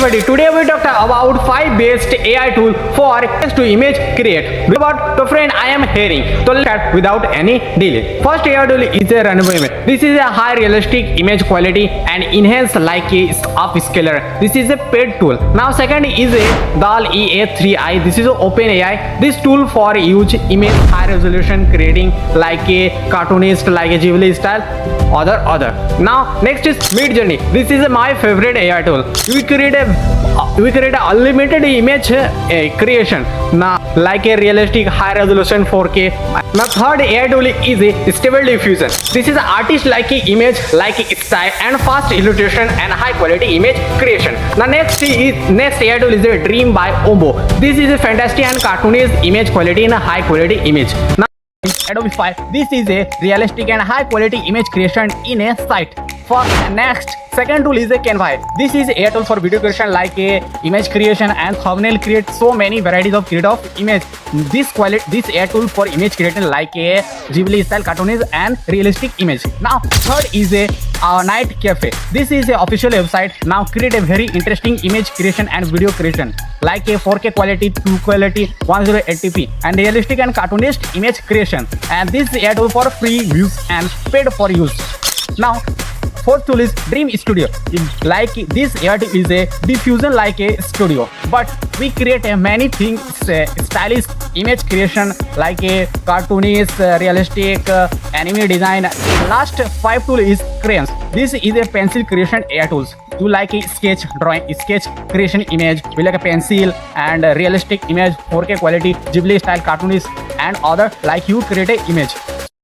everybody, today we talked about 5 best AI tool for text to image create. But to friend I am hearing. So let's start without any delay. First AI tool is a runway image. This is a high realistic image quality and enhanced like a upscaler. This is a paid tool. Now second is a DAL EA3i. This is a OpenAI. This tool for use image high resolution creating like a cartoonist like a Ghibli style other. Now next is Midjourney. This is my favorite AI tool. We create a unlimited image creation now like a realistic high resolution 4K. Now third AI tool is a stable diffusion. This is artist like image like style and fast illustration and high quality image creation. Now next AI tool is a Dream by Ombo. This is a fantastic and cartoonish image quality in a high quality image. Now Adobe Fire. This is a realistic and high quality image creation in a site. For next, second tool is a Canva. This is a tool for video creation like a image creation and thumbnail create so many varieties of image. This AI tool for image creation like a Ghibli style cartoonist and realistic image. Now third is a Night Cafe. This is a official website. Now create a very interesting image creation and video creation like a 4K quality, 2 quality, 1080p and realistic and cartoonist image creation. And this AI tool for free use and paid for use. Now fourth tool is Dream Studio. Like this AI tool is a diffusion like a studio, but we create a many things stylish image creation like a cartoonist, realistic, anime design. Last 5 tool is Crayons. This is a pencil creation AI tools. You like a sketch creation image. We like a pencil and realistic image, 4K quality, Ghibli style cartoonist and other like you create a image.